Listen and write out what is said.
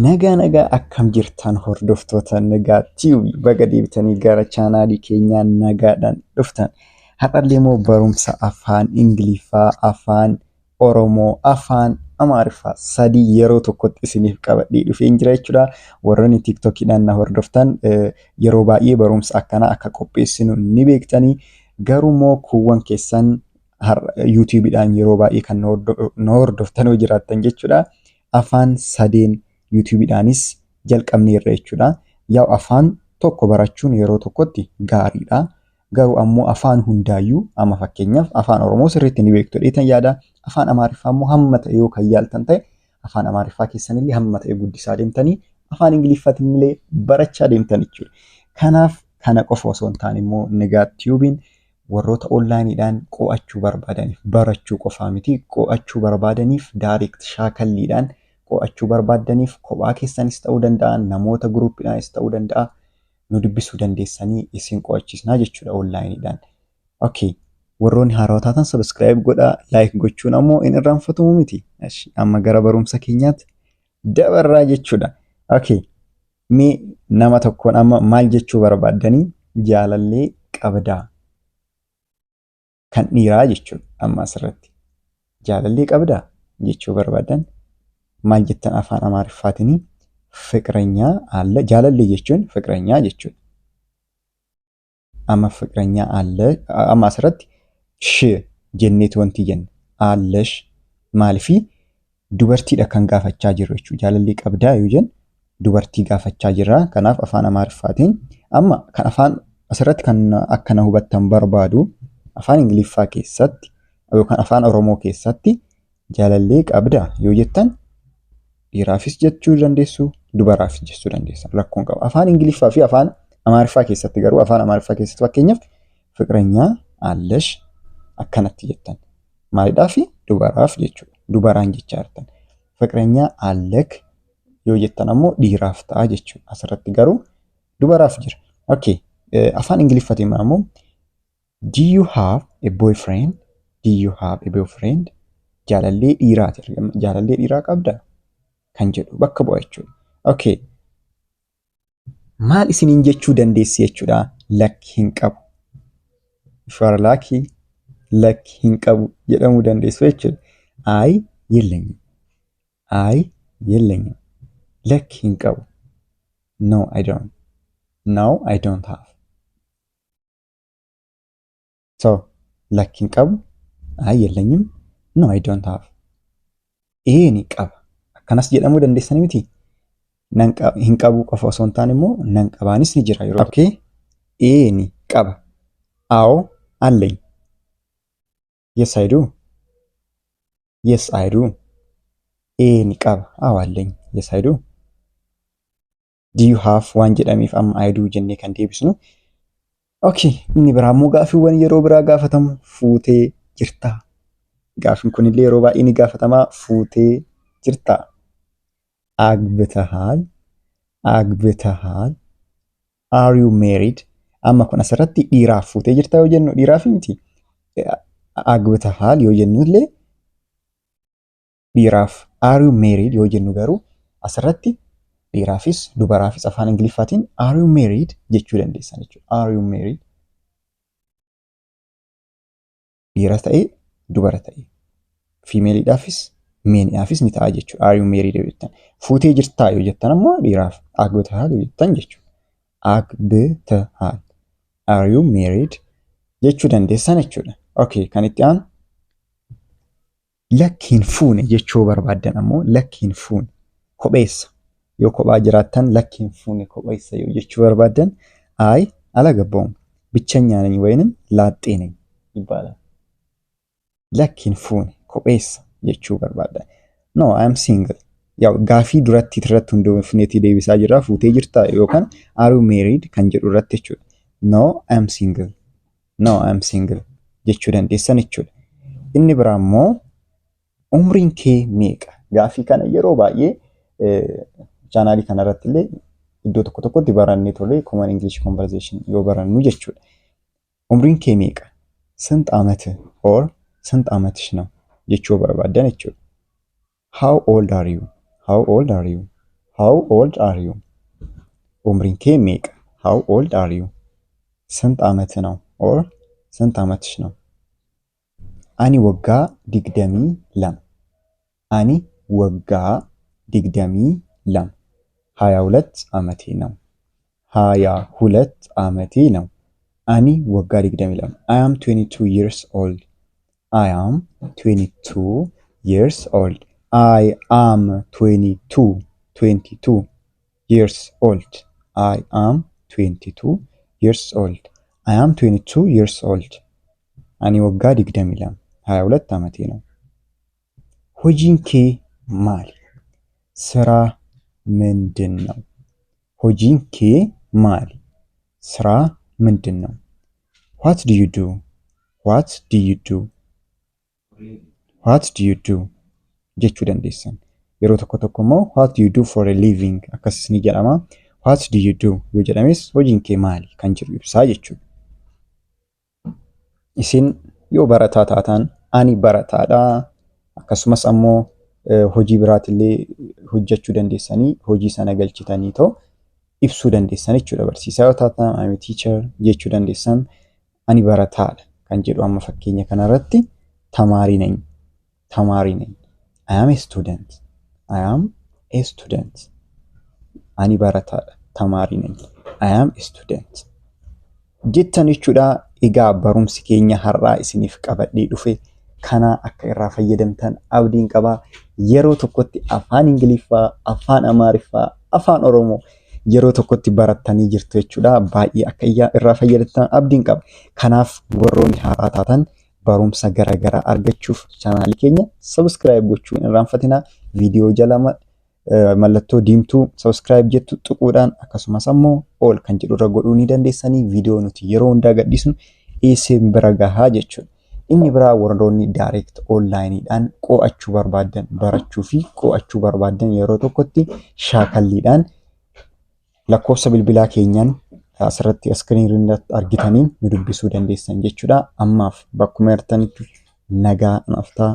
Nagaa akkam jirtan hordoftoota Nagaa TV baga deebitanii gara chaanaalii keenyaa nagaadhaan dhuftan. Har'allee immoo barumsa afaan Ingiliffaa, afaan Oromoo, afaan Amaariffaa sadii yeroo tokkotti isiniif qabadhee dhufeen jira jechuudha. Warroonni TikTokiidhaan na hordoftan yeroo baay'ee barumsa akkanaa akka qopheessinu ni beektanii. Garuu immoo kuuwwan keessan YouTubeidhaan yeroo baay'ee kan na hordoftan yoo jiraattan jechuudha. Afaan sadeen YouTubeidhaanis jalqabneerra jechuudha. Yaa afaan tokko barachuun yeroo tokkotti gaariidha. Garuu ammoo afaan hundaayyuu amma fakkeenyaaf afaan Oromoo sirriitti ni beektu dheetan yaada. Afaan Amaariffaa immoo hamma ta'e yoo kan yaaltan ta'e afaan Amaariffaa keessanillee hamma ta'e guddisaa deemtanii afaan Ingiliffaatiin illee barachaa deemtan jechuudha. Kanaaf kana qofa osoo hin taane immoo Nagaa Tiyuubiin warroota onlaayiniidhaan qo'achuu barbaadaniif barachuu qofaa miti qo'achuu barbaadaniif daayirekt shaakalliidhaan qo'achuu barbaadaniif kophaa keessanis ta'uu danda'a, namoota guruupiidhaanis ta'uu danda'a, nu dubbisuu dandeessanii isin qo'achiisnaa jechuudha onlaayiniidhaan. Okay, warroonni haarawaa taatan sabiskiraayib godhaa, laayik gochuun ammoo hin irraanfatamu miti. Amma gara barumsa keenyaatti dabarraa jechuudha. Okay, mee nama tokkoon amma maal jechuu barbaaddanii jaalallee qabdaa kan dhiiraa jechuudha. Amma asirratti jaalallee qabdaa jechuu barbaadan maal jettan afaan Amaariffaatiin fiqireenyaa aለ jaalallee jechuun fiqireenyaa jechuudha. Amma fiqireenyaa aለ amma asirratti sh jenneeti wanti jenna allesh maalifi dubartiidha kan gaafachaa jiru jechuudha. Jaalallee qabdaa yoo jennu dubartii gaafachaa jirra. Kanaaf afaan Amaariffaatiin amma kan afaan asirratti kan akkana hubattan barbaadu afaan Ingiliffaa keessatti yookaan afaan Oromoo keessatti jaalallee qabdaa yoo jettan dhiiraafis jechuu dandeessu, dubaraafis jechuu dandeessan. Rakkoon qaba. Afaan Ingiliffaa fi afaan Amaariffaa keessatti garuu afaan Amaariffaa keessatti fakkeenyaaf fiqireenyaa allesh akkanatti jettan. Maalidhaa fi dubaraaf jechuudha. Dubaraan jechaa jirtan. Fiqireenyaa allek yoo jettan ammoo dhiiraaf ta'a jechuudha. Asirratti garuu dubaraaf jira. Okay, afaan Ingiliffaatiin ammoo do you have a boyfriend? Do you have a boyfriend? Jaalallee dhiiraati. Jaalallee dhiiraa qabdaa? Kan jedhu bakka bu'a jechuudha. Okay. Maal isiniin jechuu dandeessi jechuudha? Lakki hin qabu. If lucky lakki hin qabu jedhamuu dandeessu jechuudha. Ay የለኝም. Ay የለኝም. Lakki hin qabu. No, I don't. No, I don't have. So, lakki hin qabu. Ay የለኝም. No, I don't have. Ni qaba. Akkanas jedhamuu dandeessanii miti. Hin qabu qofa osoo hin taane immoo nan qabaanis ni jira yeroo. Okay. Ni qaba. አዎ አለኝ. Yes, I do. Yes, I do. Ni qaba. አዎ አለኝ. Yes, I do. Do you have waan jedhamiif amma I do jennee kan deebisnu. Okay. Inni biraa immoo gaaffiiwwan yeroo biraa gaafatamu fuutee jirtaa. Gaaffiin kunillee yeroo baay'ee ni gaafatamaa fuutee jirtaa. Agbitahal, agbitahal. Are you married? Amma kun asirratti dhiiraaf fuutee jirtaa yoo jennu dhiiraaf miti. Agbitahal yoo jennullee dhiiraaf. Are you married yoo jennu garuu asirratti dhiiraafis dubaraafis afaan Ingiliffaatiin are you married jechuu dandeessan jechuudha. Are you married? Dhiira ta'ee dubara ta'ee. Fiimeeliidhaafis meeniidhaafis ni ta'a jechuudha. Are you married yoo jettan. Fuutee jirtaa yoo jettan ammoo dhiiraaf. Agbitahal yoo jettan jechuudha. Agbitahal. Are you married jechuu dandeessan jechuudha. Okay, kan itti aanu lakkiin fuune jechuu barbaaddan ammoo lakkiin fuune kopheessa. Yoo kophaa jiraattan lakkiin fuune kopheessa yoo jechuu barbaaddan ay አላገባውም ብቸኛ ነኝ ወይንም ላጤ ነኝ ይባላል። lakkiin fuune kopheessa jechuu barbaadda. No, I am single. Yaw gaafii duratti irratti hundoofneetii deebisaa jirra. Fuutee jirtaa yookaan are you married kan jedhu irratti jechuudha. No, I am single. No, I am single jechuu dandeessan jechuudha. Inni biraa immoo umriin kee meeqa? Gaafii kana yeroo baay'ee chaanaalii kana irratti illee iddoo tokko tokkotti barannee tolee common English conversation yoo barannu jechuudha. Umriin kee meeqa? ስንት ዓመትህ or ስንት ዓመትሽ ነው jechuu barbaadan jechuudha. How old are you? How old are you? How old are you? umriin kee meeqa? How old are you? ስንት ዓመት ነው? or ስንት ዓመትሽ ነው? ani waggaa 22 ani waggaa 22 22 ዓመቴ ነው 22 ዓመቴ ነው ani waggaa 22 I am 22 years old I am 22 years old I am 22 years old I am 22 years old I am 22 years old ani waggaa 22 22 ዓመቴ ነው hojiin kee maali? ስራ ምንድን ነው? hojiin kee maali? ስራ ምንድን ነው? what do you do? what do you do? what do you do? jechuu dandeessan. yeroo tokko tokko immoo what do you do for a living akkasis ni jedhama. what do you do yoo jedhames hojiin kee maali kan jedhu ibsaa jechuudha. isin yoo barataa taatan ani barataadha. akkasumas ammoo hojii biraatillee hojjechuu dandeessanii hojii sana galchitanii too ibsuu dandeessan jechuudha. barsiisaa yoo taatan I'm a teacher jechuu dandeessan. ani barataadha kan jedhu amma fakkeenya kanarratti tamaarii nani. I am a student. I am a student. ani barataadha tamaarii nani. I am a student. jettan jechuudha. egaa barumsi keenya har'aa isiniif qabadhee dhufe kana akka irraa fayyadamtan abdiin qaba. yeroo tokkotti afaan Ingiliffaa, afaan Amaariffaa, afaan Oromoo yeroo tokkotti barattanii jirtu jechuudha. baay'ee akka irraa fayyadamtan abdiin qaba. kanaaf warroonni haaraa taatan barumsa garaagaraa argachuuf chaanaalii keenya subscribe gochuun irraanfatina. viidiyoo jala mallattoo diimtuu subscribe jettu tuquudhaan akkasumas ammoo all kan jedhu irra godhuu ni dandeessanii. viidiyoo nuti yeroo hundaa gadhiisnu isin bira gahaa jechuudha. inni biraa warroonni direct onlineidhaan qo'achuu barbaadan barachuu fi qo'achuu barbaadan yeroo tokkotti shaakalliidhaan lakkoofsa bilbilaa keenyaan asirratti iskiriinii argitaniin nu dubbisuu dandeessan jechuudha. ammaaf bakkuma jirtanitti nagaa naftaa.